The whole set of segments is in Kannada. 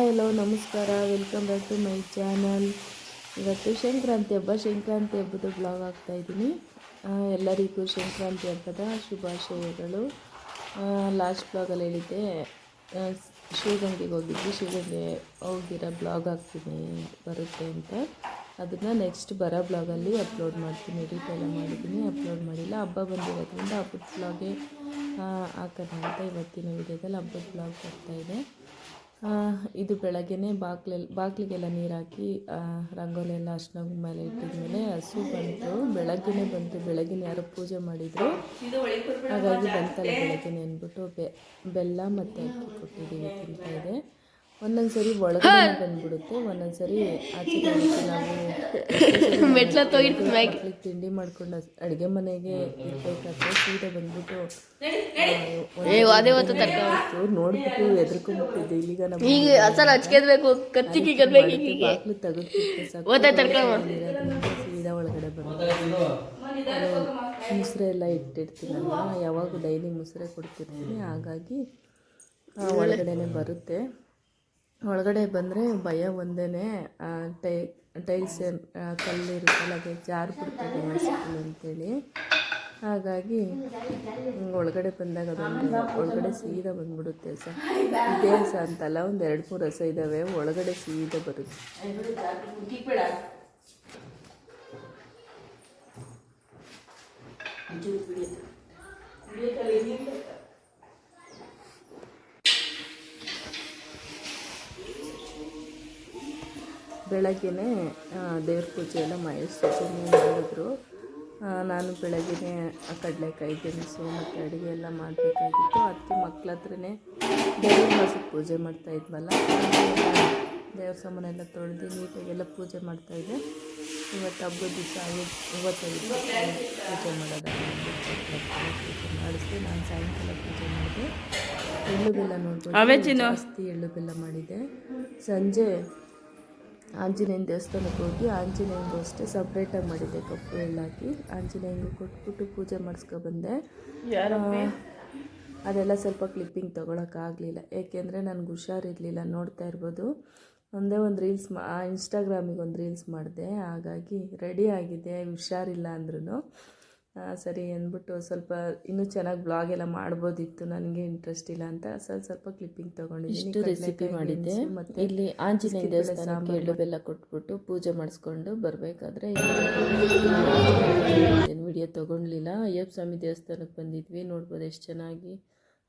ಹಲೋ ನಮಸ್ಕಾರ, welcome back to my channel. ಇವತ್ತು ಸಂಕ್ರಾಂತಿ ಹಬ್ಬದ ಬ್ಲಾಗ್ ಆಗ್ತಾಯಿದ್ದೀನಿ. ಎಲ್ಲರಿಗೂ ಸಂಕ್ರಾಂತಿ ಹಬ್ಬದ ಶುಭಾಶಯಗಳು. ಲಾಸ್ಟ್ ಬ್ಲಾಗಲ್ಲಿ ಹೇಳಿದ್ದೆ ಶಿವಗಂಗೆಗೆ ಹೋಗಿದ್ವಿ, ಶಿವಗಂಗೆ ಹೋಗಿರೋ ಬ್ಲಾಗ್ ಹಾಕ್ತೀನಿ ಬರುತ್ತೆ ಅಂತ. ಅದನ್ನು ನೆಕ್ಸ್ಟ್ ಬರೋ ಬ್ಲಾಗಲ್ಲಿ ಅಪ್ಲೋಡ್ ಮಾಡ್ತೀನಿ. ಎಡಿಟ್ ಎಲ್ಲ ಮಾಡಿದ್ದೀನಿ, ಅಪ್ಲೋಡ್ ಮಾಡಿಲ್ಲ. ಹಬ್ಬ ಬಂದಿರೋದ್ರಿಂದ ಹಬ್ಬದ ಬ್ಲಾಗೇ ಹಾಕೋಣ ಅಂತ ಇವತ್ತಿನ ವಿಡಿಯೋದಲ್ಲಿ ಹಬ್ಬದ ಬ್ಲಾಗ್ ಬರ್ತಾಯಿದೆ. ಇದು ಬೆಳಗ್ಗೆನೇ ಬಾಗಿಲಿಗೆಲ್ಲ ನೀರು ಹಾಕಿ ರಂಗೋಲಿ ಎಲ್ಲ ಅರ್ಶಿನ ಮೇಲೆ ಇಟ್ಟಿದ್ಮೇಲೆ ಹಸು ಬಂತು. ಬೆಳಗ್ಗೆನೇ ಯಾರೋ ಪೂಜೆ ಮಾಡಿದರು, ಹಾಗಾಗಿ ಬಂತಲ್ಲ ಬೆಳಗ್ಗೆನೇ ಅಂದ್ಬಿಟ್ಟು ಬೆಲ್ಲ ಮತ್ತು ಅಕ್ಕಿ ಕೊಟ್ಟಿದ್ದೀವಿ, ತಿಂತಾಯಿದೆ. ಒಂದೊಂದು ಸರಿ ಒಳಗಡೆ ಬಂದುಬಿಡುತ್ತೆ, ಒಂದೊಂದು ಸರಿ ಆಚೆ ನಾವು ಮಕ್ಕಳಿಗೆ ತಿಂಡಿ ಮಾಡ್ಕೊಂಡು ಅಡುಗೆ ಮನೆಗೆ ಇರಬೇಕಾದ್ರೆ ಸೀದಾ ಬಂದ್ಬಿಟ್ಟು ನೋಡ್ಬಿಟ್ಟು ಎದ್ರಕೊಂಡ್ಬಿಟ್ಟಿದ್ದೆ. ಇಲ್ಲಿಗ ಬಾಗಿಲು ತೆಗೆದ್ಬಿಟ್ಟು ಸೀದಾ ಒಳಗಡೆ ಬಂದು ಮುಸ್ರೆ ಎಲ್ಲ ಇಟ್ಟಿರ್ತೀನಲ್ವ, ಯಾವಾಗೂ ಡೈಲಿ ಮುಸ್ರೆ ಕೊಡ್ತಿರ್ತೀನಿ, ಹಾಗಾಗಿ ಒಳಗಡೆನೆ ಬರುತ್ತೆ. ಒಳಗಡೆ ಬಂದರೆ ಭಯ ಒಂದೇ, ಟೈಲ್ಸ್ ಕಲ್ಲಿರುತ್ತಲ್ಲ ಅದು ಜಾರು ಬಿಡ್ತದೆ ಮಸ್ಕಲ್ ಅಂತೇಳಿ, ಹಾಗಾಗಿ ಒಳಗಡೆ ಬಂದಾಗ ಅದೊಂದು ಒಳಗಡೆ ಸೀದಾ ಬಂದ್ಬಿಡುತ್ತೆ. ಇದೇ ಹಸ ಅಂತಲ್ಲ, ಒಂದು 2-3 ಹಸ ಇದ್ದಾವೆ, ಒಳಗಡೆ ಸೀದಾ ಬರುತ್ತೆ. ಬೆಳಗ್ಗೆನೇ ದೇವ್ರ ಪೂಜೆ ಎಲ್ಲ ಮಹೇಶ್ ಮಾಡಿದ್ರು. ನಾನು ಬೆಳಗ್ಗೆನೇ ಕಡಲೆಕಾಯಿ ಗೆಣಸು ಮತ್ತು ಅಡುಗೆ ಎಲ್ಲ ಮಾಡಬೇಕಾಗಿತ್ತು. ಅದಕ್ಕೆ ಮಕ್ಳ ಹತ್ರನೇ ದೇವ್ರ ಮಾಸಕ್ಕೆ ಪೂಜೆ ಮಾಡ್ತಾಯಿದ್ವಲ್ಲ, ದೇವ್ರ ಸಾಮಾನೆಲ್ಲ ತೊಳೆದು ನೀಟಾಗೆಲ್ಲ ಪೂಜೆ ಮಾಡ್ತಾಯಿದ್ದೆ. ಇವತ್ತು ಹಬ್ಬದ ದಿವಸ ಇವತ್ತು ಪೂಜೆ ಮಾಡೋದಾಗಿ ಪೂಜೆ ಮಾಡಿಸಿದೆ. ನಾನು ಸಾಯಂಕಾಲ ಪೂಜೆ ಮಾಡಿದೆ. ಎಳ್ಳು ಬೆಲ್ಲ ನೋಡ್ಬೋದು, ಜಾಸ್ತಿ ಎಳ್ಳು ಬೆಲ್ಲ ಮಾಡಿದೆ. ಸಂಜೆ ಆಂಜನೇಯನ ದೇವಸ್ಥಾನಕ್ಕೆ ಹೋಗಿ ಆಂಜನೇಯನಿಗೂ ಅಷ್ಟೇ ಸಪ್ರೇಟಾಗಿ ಮಾಡಿದ್ದೆ, ಕಪ್ಪು ಎಳ್ಳಾಕಿ ಆಂಜನೇಯನಿಗೂ ಕೊಟ್ಬಿಟ್ಟು ಪೂಜೆ ಮಾಡಿಸ್ಕೊಬಂದೆ. ಅದೆಲ್ಲ ಸ್ವಲ್ಪ ಕ್ಲಿಪ್ಪಿಂಗ್ ತೊಗೊಳಕ್ಕಾಗಲಿಲ್ಲ, ಏಕೆಂದರೆ ನನಗೆ ಹುಷಾರಿರಲಿಲ್ಲ. ನೋಡ್ತಾ ಇರ್ಬೋದು, ಒಂದೇ ಒಂದು ರೀಲ್ಸ್ ಇನ್ಸ್ಟಾಗ್ರಾಮಿಗೆ ಒಂದು ರೀಲ್ಸ್ ಮಾಡಿದೆ, ಹಾಗಾಗಿ ರೆಡಿ ಆಗಿದೆ. ಹುಷಾರಿಲ್ಲ ಅಂದ್ರೂ ಸರಿ ಅಂದ್ಬಿಟ್ಟು ಸ್ವಲ್ಪ ಇನ್ನೂ ಚೆನ್ನಾಗಿ ಬ್ಲಾಗ್ ಎಲ್ಲ ಮಾಡ್ಬೋದಿತ್ತು, ನನಗೆ ಇಂಟ್ರೆಸ್ಟ್ ಇಲ್ಲ ಅಂತ ಸ್ವಲ್ಪ ಕ್ಲಿಪ್ಪಿಂಗ್ ತೊಗೊಂಡಿದ್ದೀನಿ. ರೆಸಿಪಿ ಮಾಡಿದ್ದೆ. ಮತ್ತು ಇಲ್ಲಿ ಆಂಜನೇಯ ದೇವಸ್ಥಾನಕ್ಕೆ ಎಳ್ಳು ಬೆಲ್ಲ ಕೊಟ್ಬಿಟ್ಟು ಪೂಜೆ ಮಾಡಿಸ್ಕೊಂಡು ಬರಬೇಕಾದ್ರೆ ವಿಡಿಯೋ ತೊಗೊಳ್ಲಿಲ್ಲ. ಅಯ್ಯಪ್ಪ ಸ್ವಾಮಿ ದೇವಸ್ಥಾನಕ್ಕೆ ಬಂದಿದ್ವಿ, ನೋಡ್ಬೋದು ಎಷ್ಟು ಚೆನ್ನಾಗಿ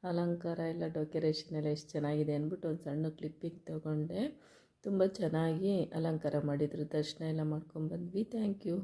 ಅಲಂಕಾರ ಎಲ್ಲ ಡೆಕೋರೇಷನ್ ಎಲ್ಲ ಎಷ್ಟು ಚೆನ್ನಾಗಿದೆ ಅಂದ್ಬಿಟ್ಟು ಒಂದು ಸಣ್ಣ ಕ್ಲಿಪ್ಪಿಂಗ್ ತೊಗೊಂಡೆ. ತುಂಬ ಚೆನ್ನಾಗಿ ಅಲಂಕಾರ ಮಾಡಿದರು, ದರ್ಶನ ಎಲ್ಲ ಮಾಡ್ಕೊಂಡ್ಬಂದ್ವಿ. Thank you.